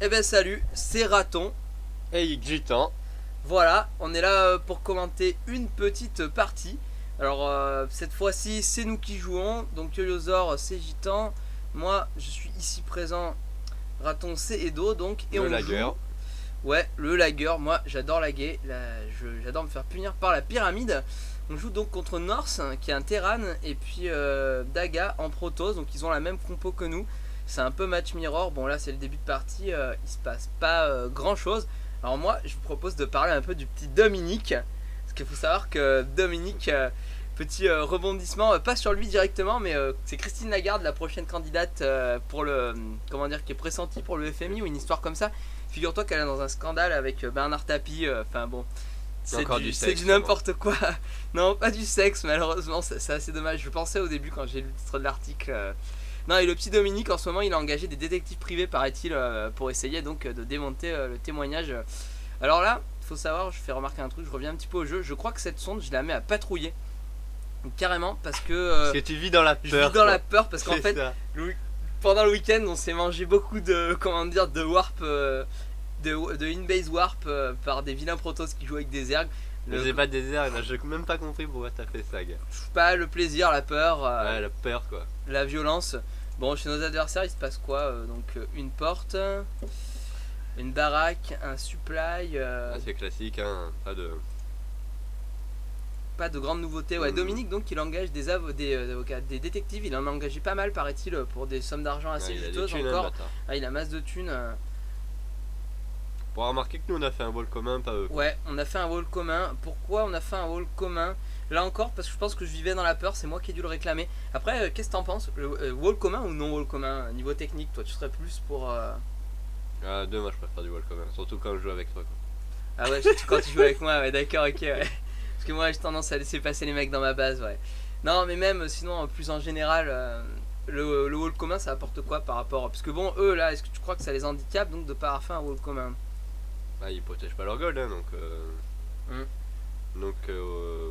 Eh ben salut, c'est Raton. Hey Gitan, Voilà, on est là pour commenter une petite partie. Alors cette fois-ci, c'est nous qui jouons. Donc Yoyozor, c'est Gitan. Moi, je suis ici présent. Raton, c'est Edo. Donc et le on lager. joue. Ouais, le lagueur. Moi, j'adore laguer. J'adore me faire punir par la pyramide. On joue donc contre Norse, qui est un Terran, et puis Daga en Protoss. Donc ils ont la même compo que nous. C'est un peu match mirror. Bon là, c'est le début de partie. Il se passe pas grand chose. Alors moi, je vous propose de parler un peu du petit Dominique. Parce qu'il faut savoir que Dominique, petit rebondissement, pas sur lui directement, mais c'est Christine Lagarde, la prochaine candidate pour le, comment dire, qui est pressentie pour le FMI ou une histoire comme ça. Figure-toi qu'elle est dans un scandale avec Bernard Tapie. Enfin bon, Encore du c'est sexe. du n'importe quoi. Non, pas du sexe, malheureusement, c'est assez dommage. Je pensais au début quand j'ai lu le titre de l'article. Non, et le petit Dominique, en ce moment, il a engagé des détectives privés, paraît-il, pour essayer donc de démonter le témoignage. Alors là, il faut savoir, je fais remarquer un truc, je reviens un petit peu au jeu. Je crois que cette sonde, je la mets à patrouiller. Donc, carrément, parce que Parce que tu vis dans la je peur. vis dans la peur, parce qu'en C'est fait, ça. pendant le week-end, on s'est mangé beaucoup de, comment dire, de warp, de in-base warp par des vilains protos qui jouent avec des ergs. Mais j'ai pas de désert, là, j'ai même pas compris pourquoi t'as fait ça, gars. Pas le plaisir, la peur, Ouais, la peur quoi. la violence. Bon, chez nos adversaires, il se passe quoi Donc, une porte, une baraque, un supply, C'est classique, hein. pas de grandes nouveautés. Ouais, Dominique, donc, il engage des avocats, des détectives. Il en a engagé pas mal, paraît-il, pour des sommes d'argent assez Ouais, il a des juteuses thunes, hein, encore. bâtard. Ah, il a masse de thunes. Pour remarquer que nous on a fait un vol commun, pas eux. Ouais, on a fait un wall commun. Pourquoi on a fait un wall commun? Là encore, parce que je pense que je vivais dans la peur, c'est moi qui ai dû le réclamer. Après, qu'est-ce que t'en penses? Wall commun ou non wall commun? Niveau technique, toi, tu serais plus pour. Ah, deux, moi je préfère du vol commun. Surtout quand je joue avec toi, quoi. Ah ouais, quand tu joues avec moi, ouais, d'accord, ok, ouais. Parce que moi, j'ai tendance à laisser passer les mecs dans ma base, ouais. Non, mais même, sinon, plus en général, le wall commun, ça apporte quoi par rapport. Parce que bon, eux, là, est-ce que tu crois que ça les handicape donc de pas avoir fait un wall commun? Ah, ils protègent pas leur gold, hein, donc. Hmm. Donc,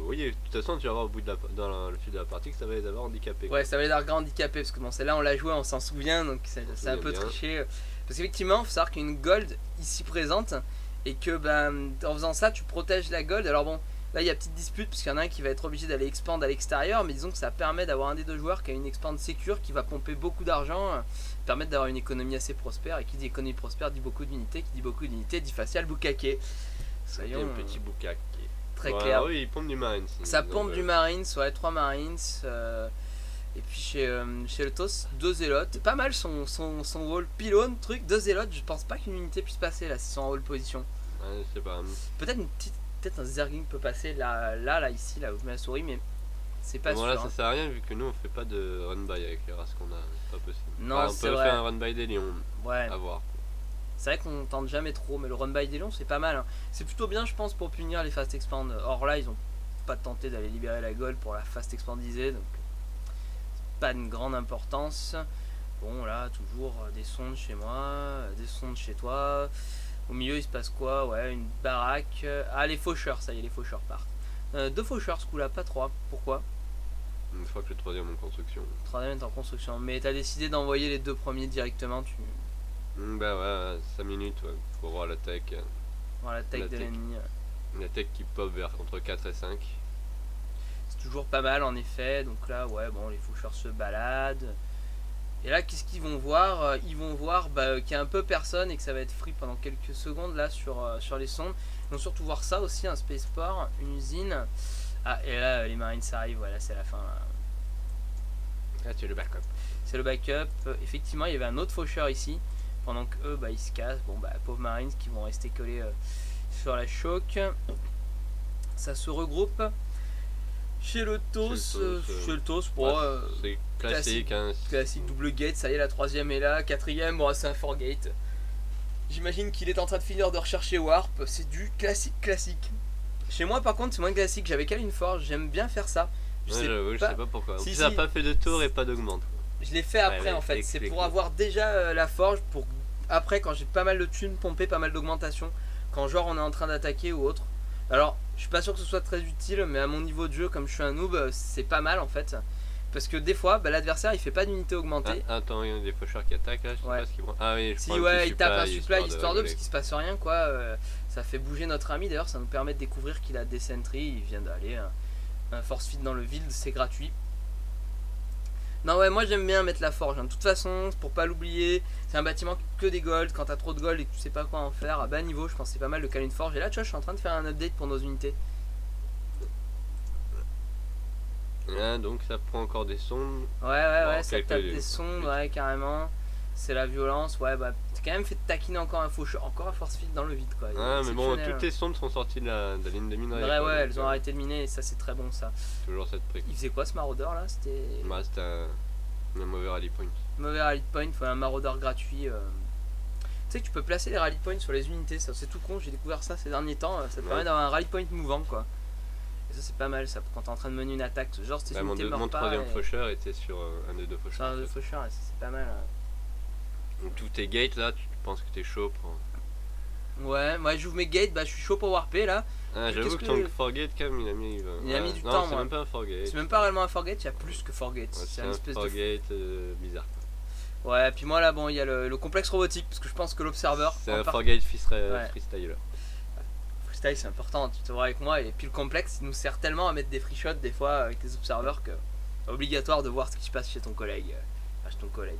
oui, de toute façon, tu vas voir au bout de dans le fil de la partie que ça va les avoir handicapés. Ouais, ça va les avoir handicapés, parce que bon, celle-là, on l'a joué, on s'en souvient, donc c'est un peu bien. triché. Parce qu'effectivement, il faut savoir qu'il y a une gold ici présente, et que ben, en faisant ça, tu protèges la gold. Alors bon, là, il y a petite dispute, parce qu'il y en a un qui va être obligé d'aller expand à l'extérieur, mais disons que ça permet d'avoir un des deux joueurs qui a une expand sécure, qui va pomper beaucoup d'argent, permettre d'avoir une économie assez prospère, et qui dit économie prospère dit beaucoup d'unités, qui dit beaucoup d'unités dit facial boucaquet. Il y a Soyons un petit boucac. très Ouais, clairs. oui, ils pompent du marine. Ça pompe du Marines, ouais, 3 Marines. Et puis chez le TOS, 2 zélotes. Pas mal son wall pylône, truc, 2 zélotes. Je pense pas qu'une unité puisse passer là, si c'est en wall position. Ouais, je sais pas. Peut-être peut-être un Zergling peut passer là, ici, là où je mets la souris, mais c'est pas Bon, là, sûr. ça Hein. sert à rien vu que nous on fait pas de run by avec les races qu'on a. C'est pas possible. Non, Enfin, on c'est peut vrai. faire un run by des lions. Ouais, À voir. c'est vrai qu'on tente jamais trop, mais le run by des lions, c'est pas mal. Hein. C'est plutôt bien, je pense, pour punir les fast expand. Or là, ils ont pas tenté d'aller libérer la gold pour la fast expandisée, donc pas de grande importance. Bon, là, toujours des sondes chez moi, des sondes chez toi. Au milieu, il se passe quoi? Ouais, une baraque. Ah, les faucheurs, ça y est, les faucheurs partent. 2 faucheurs ce coup-là, pas 3. Pourquoi? Une fois que le troisième en construction. 3ème est en construction. Mais t'as décidé d'envoyer les 2 premiers directement, tu Bah ouais, 5 minutes, ouais, pour voir la tech. vois la tech La de tech. l'ennemi. La tech qui pop vers entre 4 et 5. C'est toujours pas mal en effet. Donc là, ouais, bon, les faucheurs se baladent. Et là, qu'est-ce qu'ils vont voir? Ils vont voir qu'il y a un peu personne et que ça va être free pendant quelques secondes là sur les sondes. Ils vont surtout voir ça aussi, un spaceport, une usine. Ah, et là, les Marines arrivent, voilà, c'est la fin. Ah, c'est le backup. C'est le backup. Effectivement, il y avait un autre faucheur ici. Pendant que eux, ils se cassent. Bon, pauvres Marines qui vont rester collés sur la choc. Ça se regroupe. Chez le TOS, bon, C'est classique, hein. classique double gate, ça y est, la 3ème est là, 4ème, bon, c'est un 4 gate. J'imagine qu'il est en train de finir de rechercher Warp, c'est du classique. Chez moi, par contre, c'est moins classique, j'avais qu'à une forge, j'aime bien faire ça. Ouais, j'avoue, je sais pas pourquoi. En Si, plus, ça a si. pas fait de tour et pas d'augmente. Je l'ai fait après Ouais, en fait, c'est explique. pour avoir déjà la forge, pour après quand j'ai pas mal de thunes, pomper pas mal d'augmentation, quand genre on est en train d'attaquer ou autre. Alors, je suis pas sûr que ce soit très utile, mais à mon niveau de jeu, comme je suis un noob, c'est pas mal en fait. Parce que des fois, bah, l'adversaire il fait pas d'unité augmentée. Attends, il y a des faucheurs qui attaquent là, je sais Ouais. pas ce qu'ils prend. Ah oui, je Si prends un ouais, petit il tape un supply, supply histoire de rigoler. parce qu'il se passe rien quoi. Ça fait bouger notre ami. D'ailleurs, ça nous permet de découvrir qu'il a des sentries. Il vient d'aller un force feed dans le vide, c'est gratuit. Non ouais, moi j'aime bien mettre la forge. De toute façon, pour pas l'oublier, c'est un bâtiment que des gold. Quand t'as trop de gold et que tu sais pas quoi en faire, à bas niveau, je pense que c'est pas mal de caler une forge. Et là, tu vois, je suis en train de faire un update pour nos unités. Ah, donc ça prend encore des sons. Ouais, Bon, ça quelques- tape des sons, ouais, carrément. C'est la violence, ouais, bah, t'as quand même fait taquiner encore un faucheur, encore un force feed dans le vide, quoi. Ah, mais bon, Exceptionnel. toutes les sondes sont sorties de la ligne de minerai. Ouais, quoi, ouais, donc, elles ont arrêté de miner et ça, c'est très bon, ça. Toujours cette prix. Il faisait quoi ce maraudeur là? C'était Bah, c'était un mauvais rally point. mauvais rally point, faut un maraudeur gratuit. Tu sais que tu peux placer les rally points sur les unités, ça c'est tout con, j'ai découvert ça ces derniers temps. Ça te Ouais. permet d'avoir un rally point mouvant, quoi. Et ça, c'est pas mal, ça, quand t'es en train de mener une attaque. Genre, ces Bah, unités mon meurent pas. troisième Et... faucheur était sur un des deux C'est faucheurs. un de faucheur, et ça, c'est pas mal. Donc tous tes gates là, tu penses que t'es chaud pour. Ouais, moi j'ouvre mes gates, bah je suis chaud pour warper là. Ah, Qu'est-ce j'avoue que que- ton forgate quand même, il a mis. Il a mis du non, temps, c'est moi. même pas un forgate. C'est même pas réellement un forgate, il y a plus que forgate. Ouais, c'est c'est une un espèce de. forgate bizarre. Ouais, puis moi là, bon, il y a le complexe robotique, parce que je pense que l'observeur. C'est en un part- forgate Ouais. freestyler. Freestyle, c'est important, tu te vois avec moi. Et puis le complexe, il nous sert tellement à mettre des free shots des fois avec les observeurs que c'est obligatoire de voir ce qui se passe chez ton collègue. Enfin, chez ton collègue.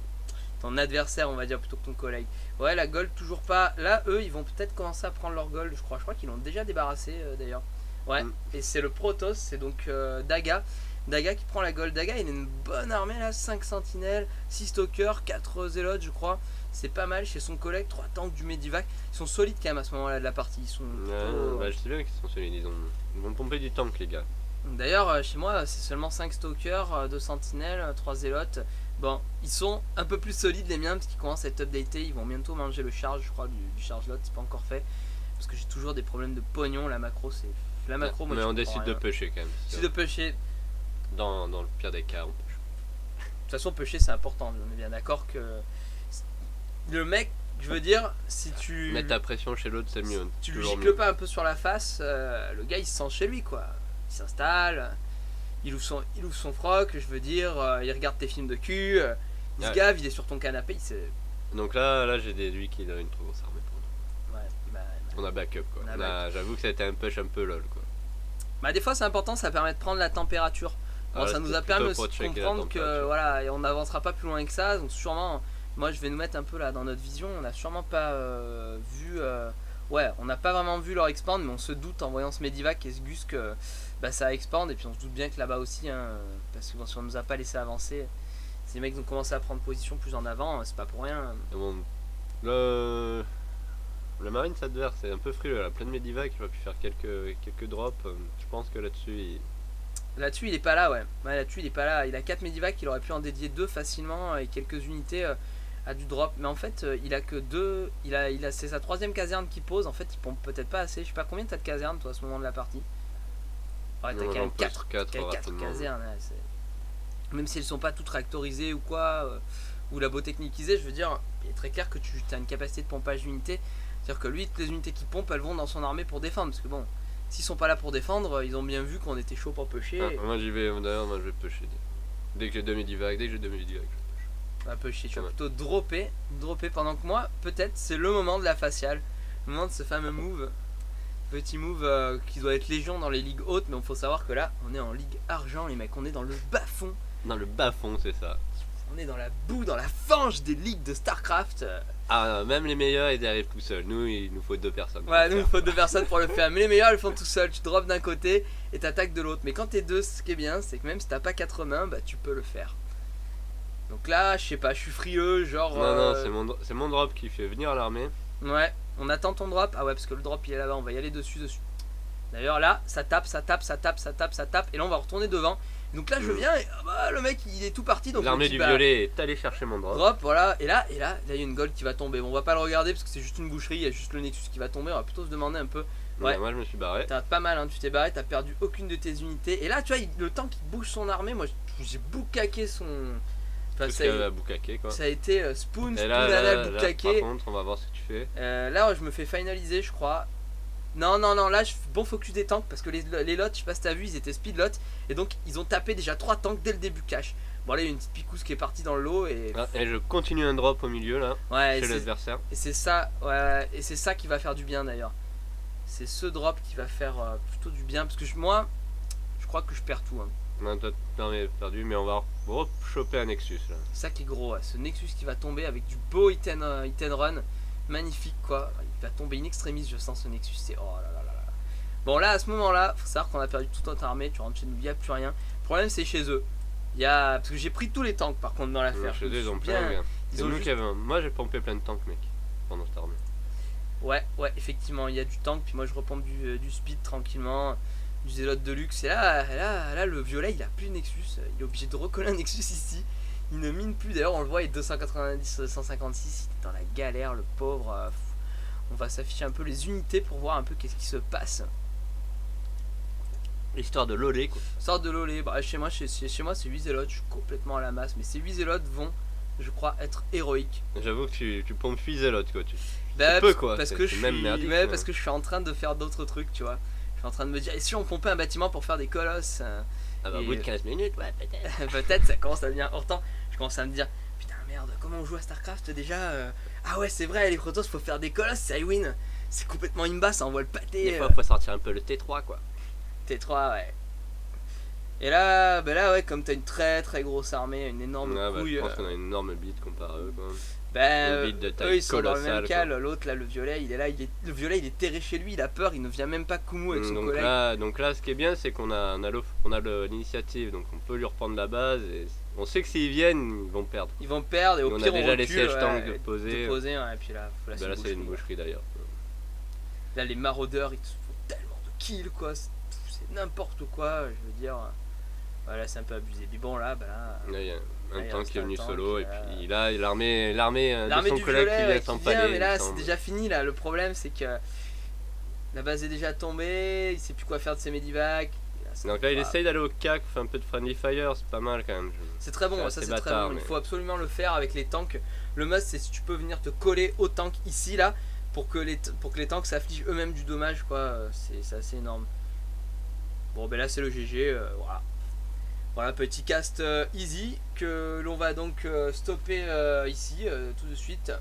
Ton adversaire, on va dire plutôt que ton collègue. Ouais, la gold, toujours pas. Là, eux, ils vont peut-être commencer à prendre leur gold, je crois. Je crois qu'ils l'ont déjà débarrassé d'ailleurs. Ouais, et c'est le Protoss, c'est donc Daga. Daga qui prend la gold. Daga, il a une bonne armée là, 5 sentinelles, 6 stalkers, 4 zélotes, je crois. C'est pas mal chez son collègue, 3 tanks du Medivac. Ils sont solides quand même à ce moment-là de la partie. Ils sont plutôt- Bah, je sais bien qu'ils sont solides, ils vont pomper du tank, les gars. D'ailleurs, chez moi, c'est seulement 5 stalkers, 2 sentinelles, 3 zélotes. Bon, ils sont un peu plus solides les miens parce qu'ils commencent à être updatés. Ils vont bientôt manger le charge, je crois, du charge lot. C'est pas encore fait parce que j'ai toujours des problèmes de pognon. La macro, c'est la macro. Moi, Mais je on comprends décide de rien. pusher quand même. Si de pusher. Dans le pire des cas, on push. De toute façon, pusher, c'est important. On est bien d'accord que le mec, je veux dire, si tu Mettre ta pression chez l'autre, c'est mieux. tu lui toujours gicles mieux. pas un peu sur la face, le gars il se sent chez lui quoi. Il s'installe, il ouvre son froc, je veux dire, il regarde tes films de cul, il se Ouais. gave, il est sur ton canapé, il se. Donc là j'ai déduit qu'il a une trop grosse armée pour nous. Ouais, On a backup quoi. On a J'avoue que ça a été un push un peu lol quoi. bah, des fois c'est important, ça permet de prendre la température. Bon, Ah, ça c'était nous a plutôt permis aussi pour de checker la comprendre que température. voilà, et on n'avancera pas plus loin que ça, donc sûrement, moi je vais nous mettre un peu là dans notre vision, on n'a sûrement pas vu. Ouais, on n'a pas vraiment vu leur expand, mais on se doute en voyant ce Medivac et ce Gus que bah, ça expand, et puis on se doute bien que là-bas aussi, hein, parce que bon, si on nous a pas laissé avancer, si les mecs ont commencé à prendre position plus en avant, c'est pas pour rien. Et bon, le Marines adverse c'est un peu frileux. La pleine Medivac, il va pu faire quelques drops. Je pense que là-dessus, Là-dessus, il est pas là, ouais. Ouais, là-dessus, il est pas là. Il a 4 Medivac, il aurait pu en dédier 2 facilement et quelques unités à du drop. Mais en fait, il a que 2. C'est sa 3ème caserne qui pose. En fait, il pompe peut-être pas assez. Je sais pas combien t'as de casernes, toi, à ce moment de la partie. Ouais, t'as Non, quand même j'en pose 4 quatre rapidement. casernes. Ouais, même si elles sont pas toutes réactorisées ou quoi, ou labo-techniquisées, je veux dire, il est très clair que tu as une capacité de pompage d'unités. C'est-à-dire que lui, toutes les unités qu'il pompe, elles vont dans son armée pour défendre. Parce que bon. S'ils sont pas là pour défendre, ils ont bien vu qu'on était chaud pour pusher. moi j'y vais. D'ailleurs, moi je vais pusher. Dès que j'ai 2 Medivac, je push. On va pusher, tu vas Ouais. plutôt dropper pendant que moi, peut-être, c'est le moment de la faciale. Le moment de ce fameux move. Petit move qui doit être légion dans les ligues hautes, mais il faut savoir que là, on est en ligue argent, les mecs. On est dans le bas-fond. Dans le bas fond, c'est ça. On est dans la boue, dans la fange des ligues de StarCraft. Ah, même les meilleurs, ils y arrivent tout seuls. Nous, il nous faut 2 personnes. Ouais, nous il faut 2 personnes pour le faire. Mais les meilleurs, ils le font tout seuls. Tu drops d'un côté et t'attaques de l'autre. Mais quand t'es 2, ce qui est bien, c'est que même si t'as pas 4 mains, bah tu peux le faire. Donc là, je sais pas, je suis frileux, genre. Non, c'est mon drop qui fait venir l'armée. Ouais, on attend ton drop. Ah ouais, parce que le drop il est là-bas, on va y aller dessus. D'ailleurs là, ça tape. Et là on va retourner devant. Donc là je viens et le mec il est tout parti. Donc L'armée je me du dis, violet est allée chercher mon drop. drop, voilà. Et là il y a une gold qui va tomber. Bon, on va pas le regarder parce que c'est juste une boucherie, il y a juste le Nexus qui va tomber. On va plutôt se demander un peu. Ouais. Moi je me suis barré. T'as pas mal, hein, tu t'es barré, t'as perdu aucune de tes unités. Et là tu vois, le temps qu'il bouge son armée, moi j'ai boucaqué son. Enfin, Tout ça, ce qu'elle va boucaquer quoi. ça a été spoon, Et anal, là, par boucaqué. contre, on va voir ce que tu fais. Là, je me fais finaliser, je crois. Non, là, bon focus des tanks parce que les lots, je sais pas si t'as vu, ils étaient speed lots et donc ils ont tapé déjà 3 tanks dès le début cash. Bon là il y a une petite picousse qui est partie dans l'eau et Ah, et je continue un drop au milieu là, ouais, chez l'adversaire. et c'est ça, ouais, et c'est ça qui va faire du bien d'ailleurs. C'est ce drop qui va faire plutôt du bien parce que moi, je crois que je perds tout. Hein. Non, toi, t'en es perdu, mais on va choper un Nexus là. C'est ça qui est gros, ouais. Ce Nexus qui va tomber avec du beau hit and run, magnifique quoi. Il va tomber in extremis, je sens ce Nexus. C'est oh là là là là. Bon là à ce moment-là, faut savoir qu'on a perdu toute notre armée. Tu rentres chez nous, il n'y a plus rien. Le problème c'est chez eux. Il y a parce que j'ai pris tous les tanks par contre dans l'affaire. Chez eux, ils ont plein, gars. C'est nous juste... qui avons. Moi, j'ai pompé plein de tanks, mec, pendant cette armée. Ouais, effectivement, il y a du tank. Puis moi, je repompe du speed tranquillement, du zélote de luxe. Et là, le violet, il a plus de Nexus. Il est obligé de recoller un Nexus ici. Il ne mine plus. D'ailleurs, on le voit, il est 290, 156. Il est dans la galère, le pauvre. On va s'afficher un peu les unités pour voir un peu qu'est-ce qui se passe. Histoire de loler, quoi. Sort de l'olé. Bah, chez moi, c'est 8 zélotes. Je suis complètement à la masse. Mais ces 8 zélotes vont, je crois, être héroïques. J'avoue que tu pompes Fizelote, quoi. Bah, peu, quoi. Parce C'est que je même suis, merdique, ouais, quoi. parce que je suis en train de faire d'autres trucs, tu vois. Je suis en train de me dire, et si on pompait un bâtiment pour faire des colosses Ah bah, au bout de 15 minutes, ouais, peut-être. Peut-être, ça commence à devenir important. Je commence à me dire, putain, merde, comment on joue à StarCraft déjà Ah ouais, c'est vrai, les Protoss, faut faire des colosses, c'est Iwin. C'est complètement imba, ça envoie le pâté. Des fois, faut sortir un peu le T3, quoi. T3, ouais. Et là, ouais, comme t'as une très très grosse armée, une énorme couille. Je pense qu'on a une énorme bite comparé à eux, quand même. Ben, Une bite de taille eux ils sont dans le même colossale, cal. quoi. L'autre là, le violet, le violet il est terré chez lui, il a peur, il ne vient même pas Kumu avec son collègue. Donc là, ce qui est bien, c'est qu'on a l'initiative, donc on peut lui reprendre la base. Et on sait que s'ils viennent, ils vont perdre. Ils vont perdre et au on pire a déjà on les recule, sièges tanks de poser. Ouais, et puis là, Bah là, c'est une boucherie d'ailleurs. Là, les maraudeurs, ils te font tellement de kills, quoi. C'est n'importe quoi, je veux dire. Voilà, c'est un peu abusé. Mais bon, là, Là, il y a un il tank reste qui est un venu tank, solo, et puis là, l'armée de son du collègue violet qui vient qui s'empaler. vient, mais là, c'est déjà fini, là. Le problème, c'est que la base est déjà tombée, il sait plus quoi faire de ses medivacs. Donc là, il essaye d'aller au CAC, fait un peu de friendly fire, c'est pas mal quand même. C'est très bon, ça c'est très bon. Mais... Il faut absolument le faire avec les tanks. Le must, c'est si tu peux venir te coller au tank ici, là, pour que les tanks s'affligent eux-mêmes du dommage, quoi. C'est assez énorme. Bon, ben là, c'est le GG, voilà. Voilà, petit cast easy que l'on va donc stopper ici tout de suite.